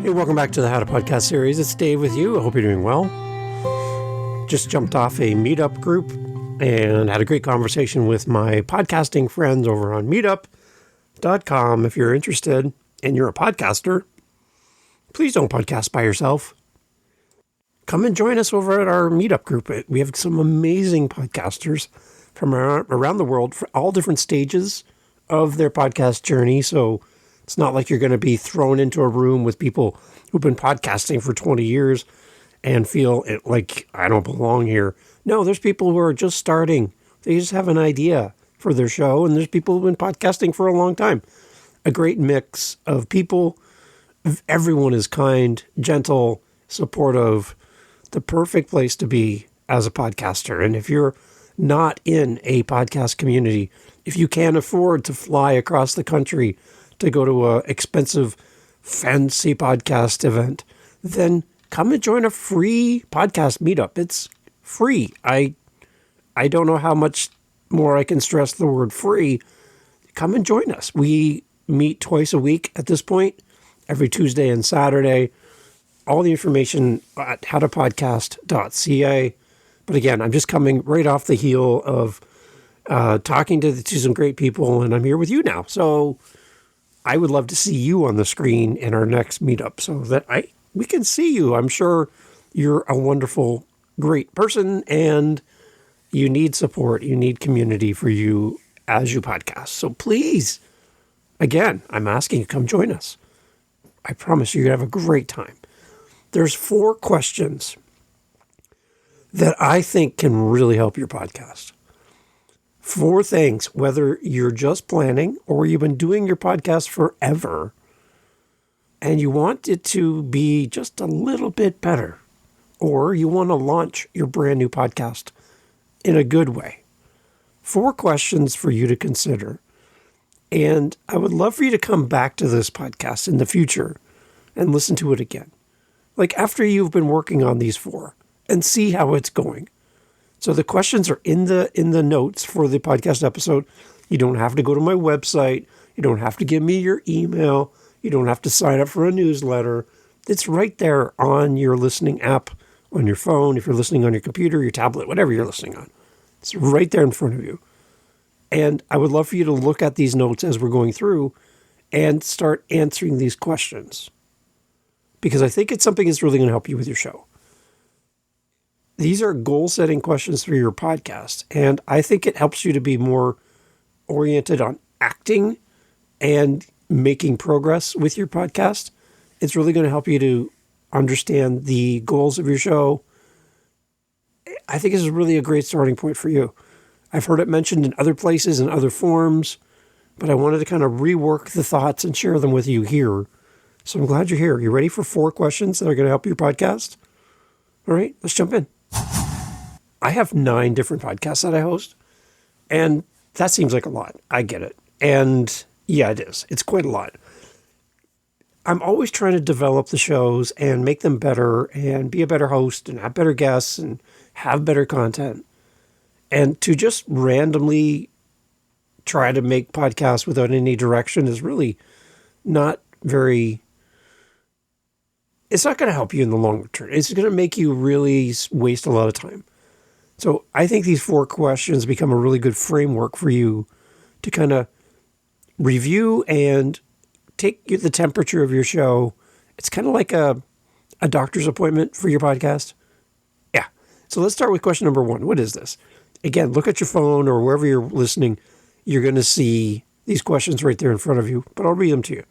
Hey, welcome back to the How to Podcast series. It's Dave with you. I hope you're doing well. Just jumped off a meetup group and had a great conversation with my podcasting friends over on meetup.com. If you're interested and you're a podcaster, please don't podcast by yourself. Come and join us over at our meetup group. We have some amazing podcasters from around the world for all different stages of their podcast journey. So it's not like you're going to be thrown into a room with people who've been podcasting for 20 years and feel like I don't belong here. No, there's people who are just starting. They just have an idea for their show, and there's people who've been podcasting for a long time. A great mix of people. Everyone is kind, gentle, supportive. The perfect place to be as a podcaster. And if you're not in a podcast community, if you can't afford to fly across the country to go to an expensive, fancy podcast event, then come and join a free podcast meetup. It's free. I don't know how much more I can stress the word free. Come and join us. We meet twice a week at this point, every Tuesday and Saturday. All the information at howtopodcast.ca. But again, I'm just coming right off the heel of talking to some great people, and I'm here with you now. So I would love to see you on the screen in our next meetup so that we can see you. I'm sure you're a wonderful, great person, and you need support. You need community for you as you podcast. So please, again, I'm asking you, come join us. I promise you're going to have a great time. There's 4 questions that I think can really help your podcast. 4 things, whether you're just planning or you've been doing your podcast forever and you want it to be just a little bit better, or you want to launch your brand new podcast in a good way. 4 questions for you to consider. And I would love for you to come back to this podcast in the future and listen to it again. Like after you've been working on these 4 and see how it's going. So the questions are in the notes for the podcast episode. You don't have to go to my website. You don't have to give me your email. You don't have to sign up for a newsletter. It's right there on your listening app, on your phone, if you're listening on your computer, your tablet, whatever you're listening on. It's right there in front of you. And I would love for you to look at these notes as we're going through and start answering these questions, because I think it's something that's really going to help you with your show. These are goal-setting questions for your podcast, and I think it helps you to be more oriented on acting and making progress with your podcast. It's really going to help you to understand the goals of your show. I think this is really a great starting point for you. I've heard it mentioned in other places and other forums, but I wanted to kind of rework the thoughts and share them with you here. So I'm glad you're here. You ready for 4 questions that are going to help your podcast? All right, let's jump in. I have 9 different podcasts that I host, and that seems like a lot. I get it. And yeah, it is. It's quite a lot. I'm always trying to develop the shows and make them better and be a better host and have better guests and have better content. And to just randomly try to make podcasts without any direction is really not very... It's not going to help you in the long term. It's going to make you really waste a lot of time. So I think these 4 questions become a really good framework for you to kind of review and take the temperature of your show. It's kind of like a doctor's appointment for your podcast. Yeah. So let's start with question number 1. What is this? Again, look at your phone or wherever you're listening. You're going to see these questions right there in front of you, but I'll read them to you.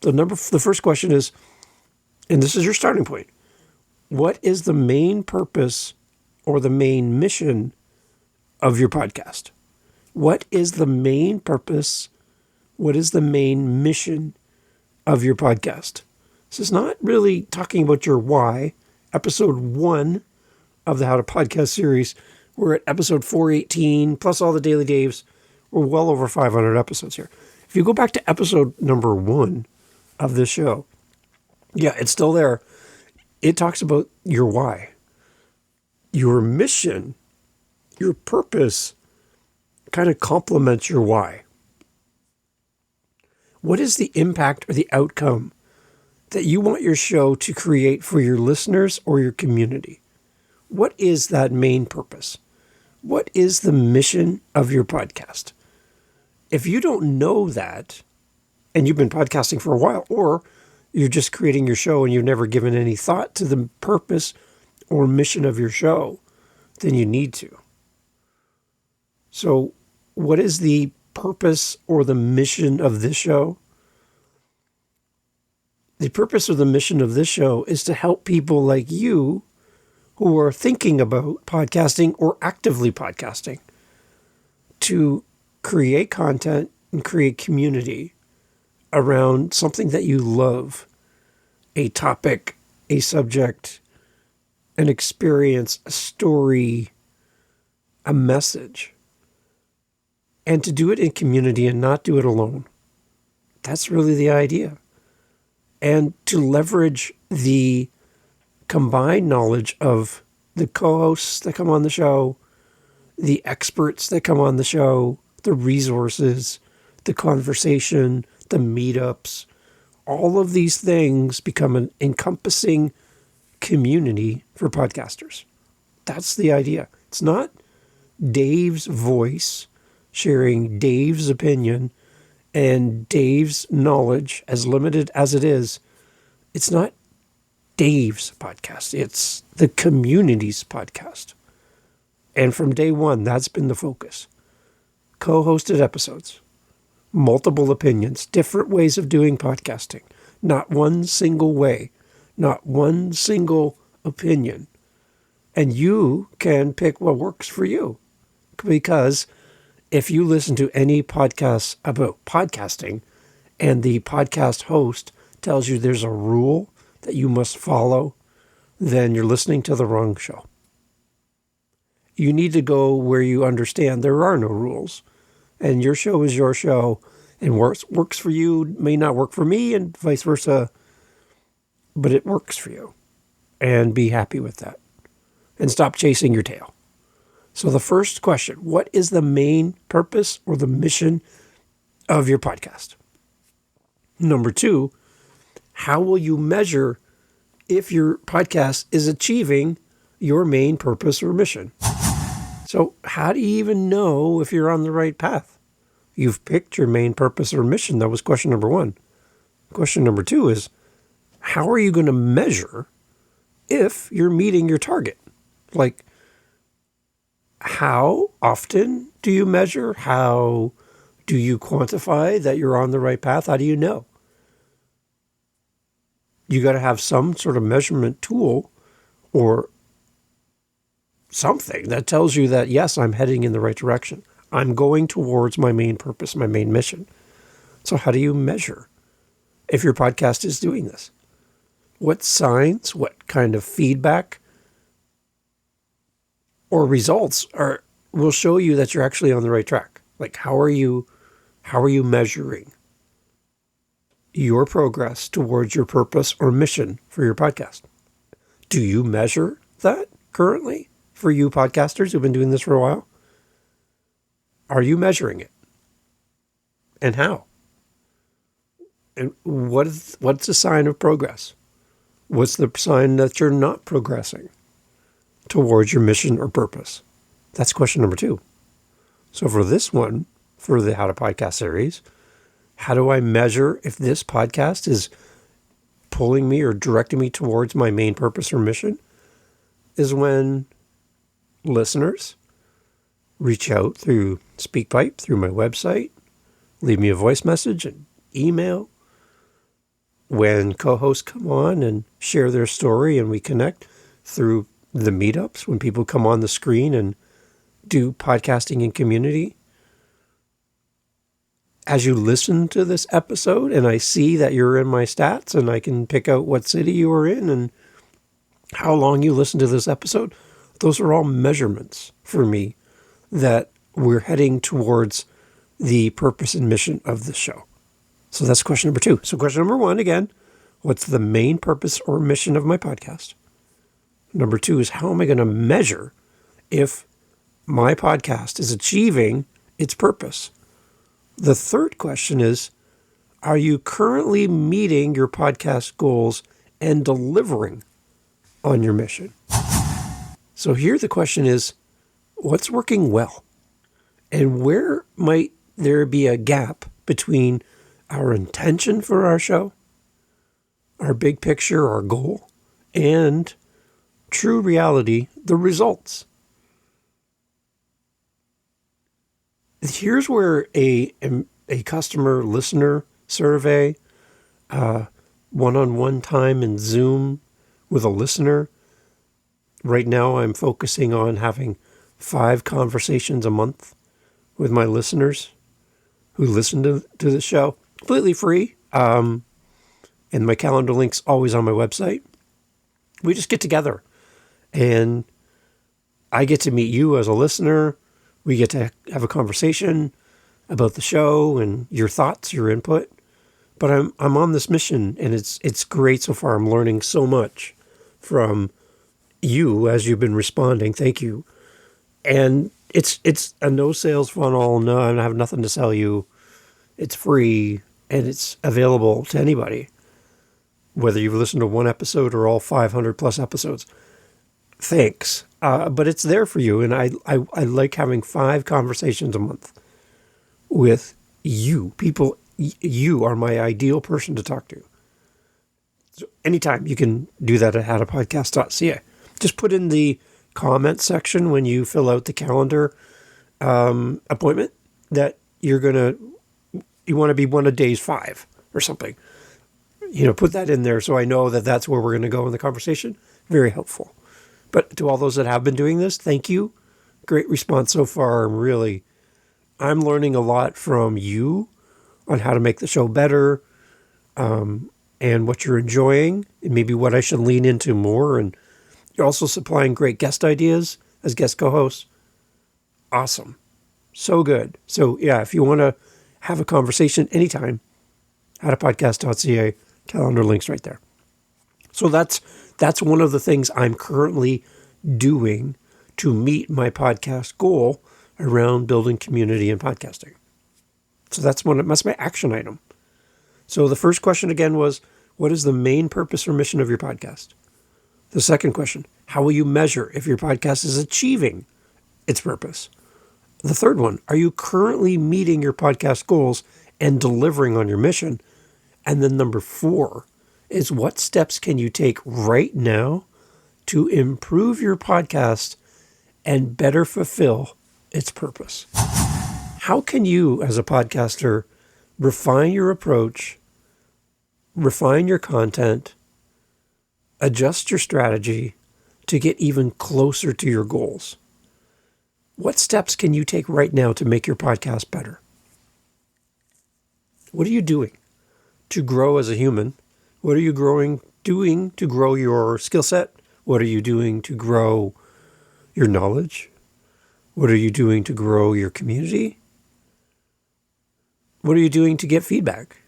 The first question is, and this is your starting point, what is the main purpose or the main mission of your podcast? What is the main purpose? What is the main mission of your podcast? This is not really talking about your why. Episode 1 of the How to Podcast series, we're at episode 418, plus all the Daily Daves. We're well over 500 episodes here. If you go back to episode number 1 of this show, yeah, it's still there. It talks about your why. Your mission, your purpose kind of complements your why. What is the impact or the outcome that you want your show to create for your listeners or your community. What is that main purpose? What is the mission of your podcast? If you don't know that, and you've been podcasting for a while, or you're just creating your show and you've never given any thought to the purpose or mission of your show, then you need to. So what is the purpose or the mission of this show? The purpose or the mission of this show is to help people like you who are thinking about podcasting or actively podcasting to create content and create community around something that you love, a topic, a subject, an experience, a story, a message, and to do it in community and not do it alone. That's really the idea. And to leverage the combined knowledge of the co-hosts that come on the show, the experts that come on the show, the resources, the conversation, the meetups, all of these things become an encompassing community for podcasters. That's the idea. It's not Dave's voice sharing Dave's opinion and Dave's knowledge, as limited as it is. It's not Dave's podcast. It's the community's podcast. And from day one, that's been the focus. Co-hosted episodes, multiple opinions, different ways of doing podcasting, not one single way, not one single opinion. And you can pick what works for you. Because if you listen to any podcast about podcasting and the podcast host tells you there's a rule that you must follow, then you're listening to the wrong show. You need to go where you understand there are no rules, and your show is your show, and works for you may not work for me, and vice versa, but it works for you. And be happy with that. And stop chasing your tail. So the first question, what is the main purpose or the mission of your podcast? Number two, how will you measure if your podcast is achieving your main purpose or mission? So how do you even know if you're on the right path? You've picked your main purpose or mission. That was question number one. Question number two is, how are you going to measure if you're meeting your target? Like, how often do you measure? How do you quantify that you're on the right path? How do you know? You got to have some sort of measurement tool or something that tells you that, yes, I'm heading in the right direction. I'm going towards my main purpose, my main mission. So how do you measure if your podcast is doing this? What signs, what kind of feedback or results will show you that you're actually on the right track? Like, how are you measuring your progress towards your purpose or mission for your podcast? Do you measure that currently for you podcasters who've been doing this for a while? Are you measuring it? And how? And what's a sign of progress? What's the sign that you're not progressing towards your mission or purpose? That's question number two. So for this one, for the How to Podcast series, how do I measure if this podcast is pulling me or directing me towards my main purpose or mission? Is when listeners reach out through SpeakPipe, through my website, leave me a voice message, an email. When co-hosts come on and share their story and we connect through the meetups, when people come on the screen and do podcasting in community. As you listen to this episode and I see that you're in my stats and I can pick out what city you are in and how long you listened to this episode, those are all measurements for me that we're heading towards the purpose and mission of the show. So that's question number two. So question number one, again, what's the main purpose or mission of my podcast? Number two is, how am I going to measure if my podcast is achieving its purpose? The third question is, Are you currently meeting your podcast goals and delivering on your mission? So here the question is, what's working well? And where might there be a gap between our intention for our show, our big picture, our goal, and true reality, the results? Here's where a customer listener survey, one-on-one time in Zoom with a listener. Right now I'm focusing on having 5 conversations a month with my listeners who listen to the show, completely free. And my calendar link's always on my website. We just get together and I get to meet you as a listener. We get to have a conversation about the show and your thoughts, your input. But I'm on this mission and it's great so far. I'm learning so much from you as you've been responding. Thank you. And it's a no sales funnel. No, I have nothing to sell you. It's free and it's available to anybody, whether you've listened to one episode or all 500 plus episodes. Thanks. But it's there for you. And I like having 5 conversations a month with you. People, you are my ideal person to talk to. So anytime you can do that at howtopodcast.ca. Just put in the comment section when you fill out the calendar appointment that you want to be one of days 5 or something. Put that in there so I know that that's where we're going to go in the conversation. Very helpful. But to all those that have been doing this, thank you. Great response so far. I'm learning a lot from you on how to make the show better, and what you're enjoying, and maybe what I should lean into more. And you're also supplying great guest ideas as guest co-hosts. Awesome. So good. So yeah, if you want to have a conversation anytime, howtopodcast.ca, calendar links right there. So that's one of the things I'm currently doing to meet my podcast goal around building community and podcasting. So that's my action item. So the first question again was, what is the main purpose or mission of your podcast? The second question, how will you measure if your podcast is achieving its purpose? The third one, are you currently meeting your podcast goals and delivering on your mission? And then number 4 is, what steps can you take right now to improve your podcast and better fulfill its purpose? How can you, as a podcaster, refine your approach, refine your content, adjust your strategy to get even closer to your goals? What steps can you take right now to make your podcast better? What are you doing to grow as a human? What are you doing to grow your skill set? What are you doing to grow your knowledge? What are you doing to grow your community? What are you doing to get feedback?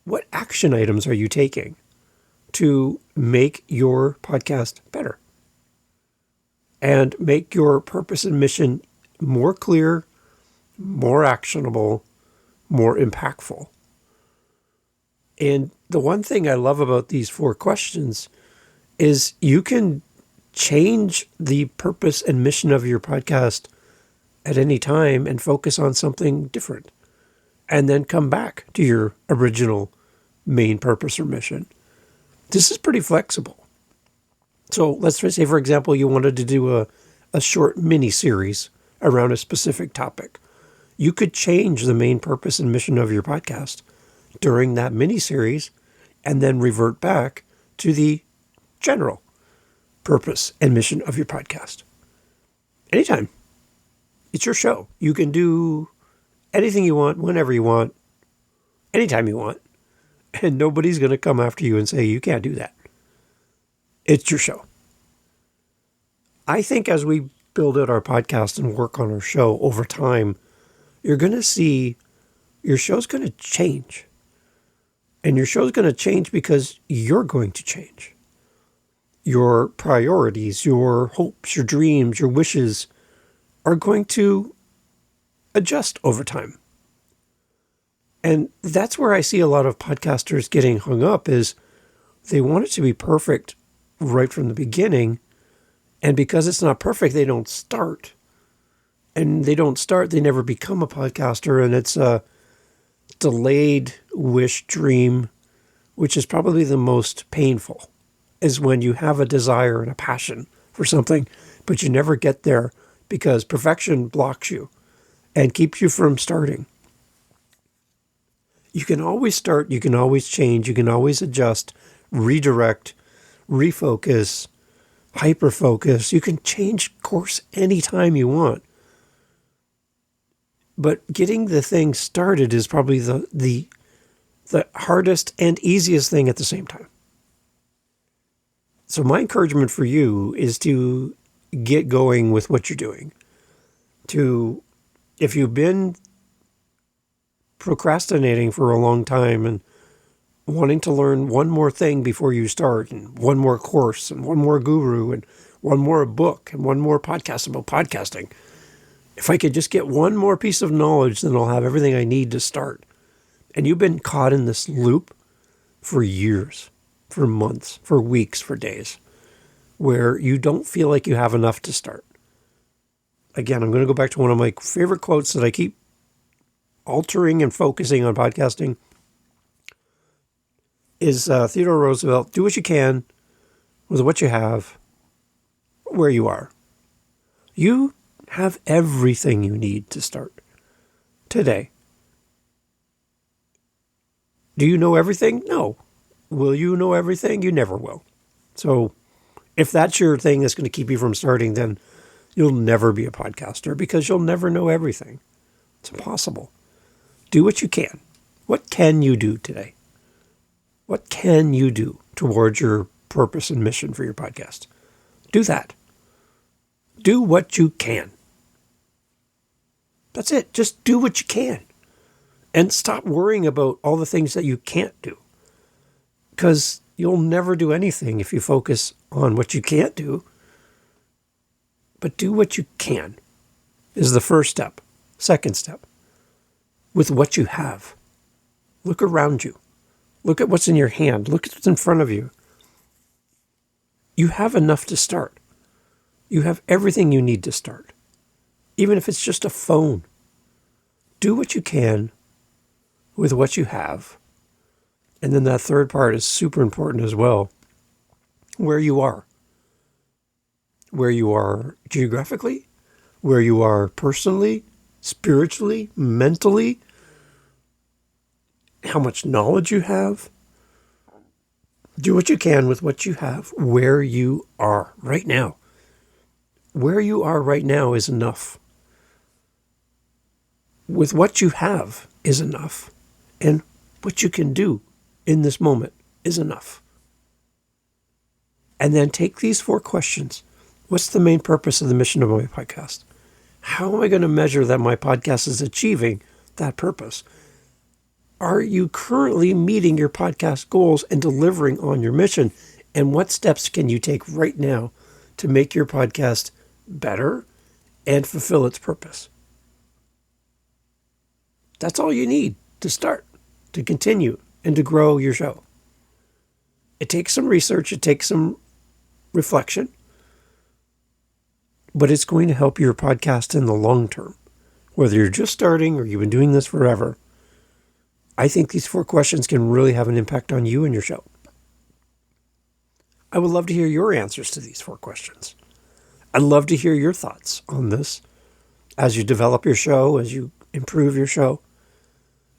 What action items are you taking to make your podcast better and make your purpose and mission more clear, more actionable, more impactful? And the one thing I love about these 4 questions is you can change the purpose and mission of your podcast at any time and focus on something different, and then come back to your original main purpose or mission. This is pretty flexible. So let's say, for example, you wanted to do a short mini series around a specific topic. You could change the main purpose and mission of your podcast during that mini series and then revert back to the general purpose and mission of your podcast. Anytime. It's your show. You can do anything you want, whenever you want, anytime you want. And nobody's going to come after you and say, you can't do that. It's your show. I think as we build out our podcast and work on our show over time, you're going to see your show's going to change. And your show's going to change because you're going to change. Your priorities, your hopes, your dreams, your wishes are going to adjust over time. And that's where I see a lot of podcasters getting hung up is they want it to be perfect right from the beginning. And because it's not perfect, they don't start. And they don't start, they never become a podcaster. And it's a delayed wish dream, which is probably the most painful, is when you have a desire and a passion for something, but you never get there because perfection blocks you and keeps you from starting. You can always start, you can always change, you can always adjust, redirect, refocus, hyperfocus. You can change course anytime you want. But getting the thing started is probably the hardest and easiest thing at the same time. So my encouragement for you is to get going with what you're doing. If you've been procrastinating for a long time and wanting to learn one more thing before you start, and one more course, and one more guru, and one more book, and one more podcast about podcasting, if I could just get one more piece of knowledge, then I'll have everything I need to start. And you've been caught in this loop for years, for months, for weeks, for days, where you don't feel like you have enough to start. Again, I'm going to go back to one of my favorite quotes that I keep altering and focusing on podcasting is Theodore Roosevelt: do what you can with what you have, where you are. You have everything you need to start today. Do you know everything? No. Will you know everything? You never will. So if that's your thing that's going to keep you from starting, then you'll never be a podcaster because you'll never know everything. It's impossible. Do what you can. What can you do today? What can you do towards your purpose and mission for your podcast? Do that. Do what you can. That's it. Just do what you can. And stop worrying about all the things that you can't do. Because you'll never do anything if you focus on what you can't do. But do what you can is the first step. Second step, with what you have. Look around you. Look at what's in your hand. Look at what's in front of you. You have enough to start. You have everything you need to start. Even if it's just a phone. Do what you can with what you have. And then that third part is super important as well. Where you are. Where you are geographically, where you are personally, spiritually, mentally, how much knowledge you have. Do what you can with what you have, where you are right now. Where you are right now is enough. With what you have is enough. And what you can do in this moment is enough. And then take these 4 questions. What's the main purpose of the mission of my podcast? How am I going to measure that my podcast is achieving that purpose? Are you currently meeting your podcast goals and delivering on your mission? And what steps can you take right now to make your podcast better and fulfill its purpose? That's all you need to start, to continue, and to grow your show. It takes some research, it takes some reflection, but it's going to help your podcast in the long term. Whether you're just starting or you've been doing this forever, I think these 4 questions can really have an impact on you and your show. I would love to hear your answers to these 4 questions. I'd love to hear your thoughts on this as you develop your show, as you improve your show.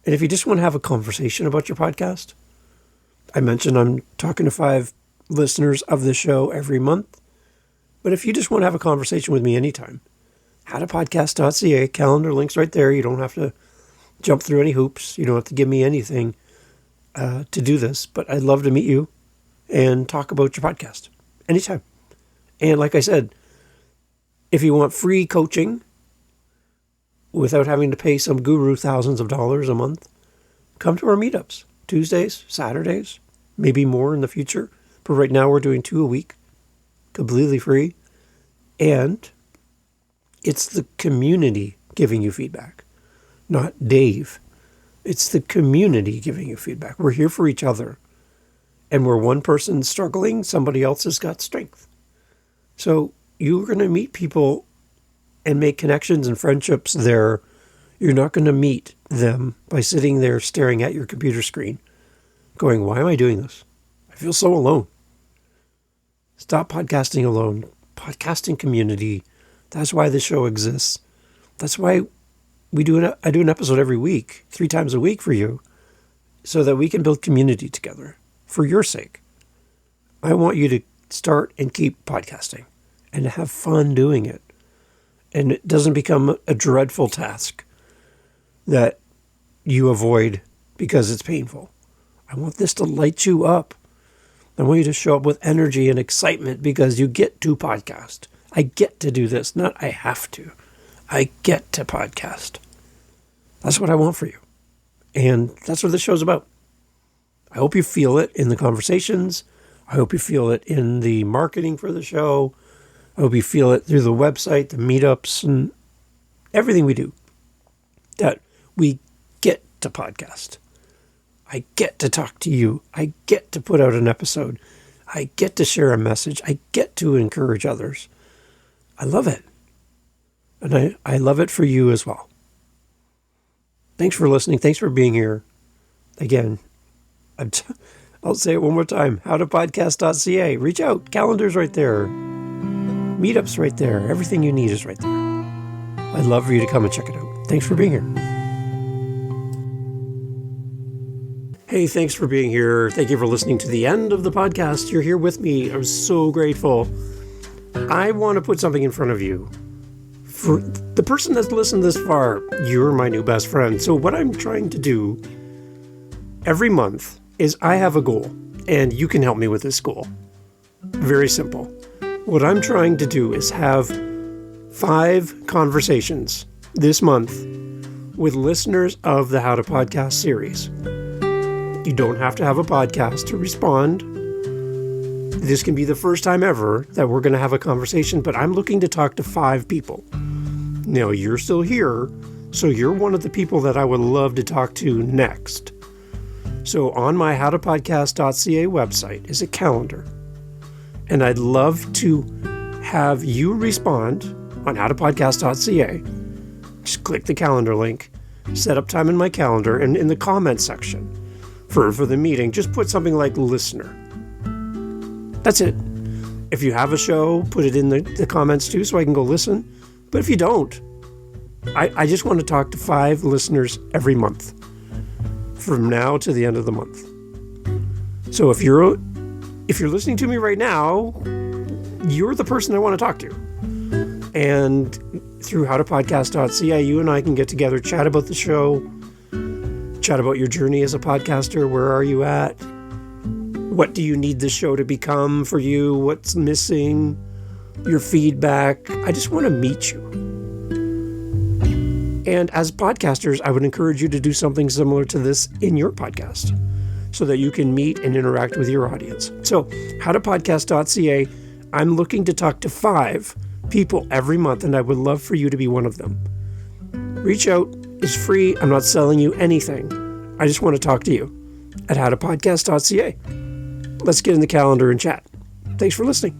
And if you just want to have a conversation about your podcast, I mentioned I'm talking to 5 listeners of the show every month. But if you just want to have a conversation with me anytime, howtopodcast.ca, calendar links right there. You don't have to jump through any hoops. You don't have to give me anything to do this. But I'd love to meet you and talk about your podcast anytime. And like I said, if you want free coaching without having to pay some guru thousands of dollars a month, come to our meetups. Tuesdays, Saturdays, maybe more in the future. But right now we're doing 2 a week, completely free. And it's the community giving you feedback, not Dave. It's the community giving you feedback. We're here for each other. And where one person's struggling, somebody else has got strength. So you're going to meet people and make connections and friendships there. You're not going to meet them by sitting there staring at your computer screen going, why am I doing this? I feel so alone. Stop podcasting alone. Podcasting community. That's why the show exists. That's why I do an episode every week, 3 times a week for you, so that we can build community together for your sake. I want you to start and keep podcasting and to have fun doing it. And it doesn't become a dreadful task that you avoid because it's painful. I want this to light you up. I want you to show up with energy and excitement because you get to podcast. I get to do this, not I have to. I get to podcast. That's what I want for you. And that's what this show's about. I hope you feel it in the conversations. I hope you feel it in the marketing for the show. I hope you feel it through the website, the meetups, and everything we do. That we get to podcast. I get to talk to you. I get to put out an episode. I get to share a message. I get to encourage others. I love it. And I love it for you as well. Thanks for listening. Thanks for being here. Again, I'll say it one more time. howtopodcast.ca. Reach out. Calendar's right there. Meetups right there. Everything you need is right there. I'd love for you to come and check it out. Thanks for being here. Hey, thanks for being here. Thank you for listening to the end of the podcast. You're here with me. I'm so grateful. I want to put something in front of you. For the person that's listened this far, you're my new best friend. So what I'm trying to do every month is I have a goal, and you can help me with this goal. Very simple. What I'm trying to do is have 5 conversations this month with listeners of the How to Podcast series. You don't have to have a podcast to respond. This can be the first time ever that we're going to have a conversation, but I'm looking to talk to 5 people. Now, you're still here, so you're one of the people that I would love to talk to next. So on my howtopodcast.ca website is a calendar, and I'd love to have you respond on howtopodcast.ca. Just click the calendar link, set up time in my calendar, and in the comment section for the meeting, just put something like listener. That's it. If you have a show, put it in the comments too so I can go listen. But if you don't, I just want to talk to 5 listeners every month from now to the end of the month. So if you're listening to me right now, you're the person I want to talk to. And through howtopodcast.ca, you and I can get together, chat about the show, chat about your journey as a podcaster. Where are you at? What do you need the show to become for you? What's missing? Your feedback. I just want to meet you. And as podcasters, I would encourage you to do something similar to this in your podcast so that you can meet and interact with your audience. So, howtopodcast.ca, I'm looking to talk to 5 people every month, and I would love for you to be one of them. Reach out. It's free. I'm not selling you anything. I just want to talk to you at howtopodcast.ca. Let's get in the calendar and chat. Thanks for listening.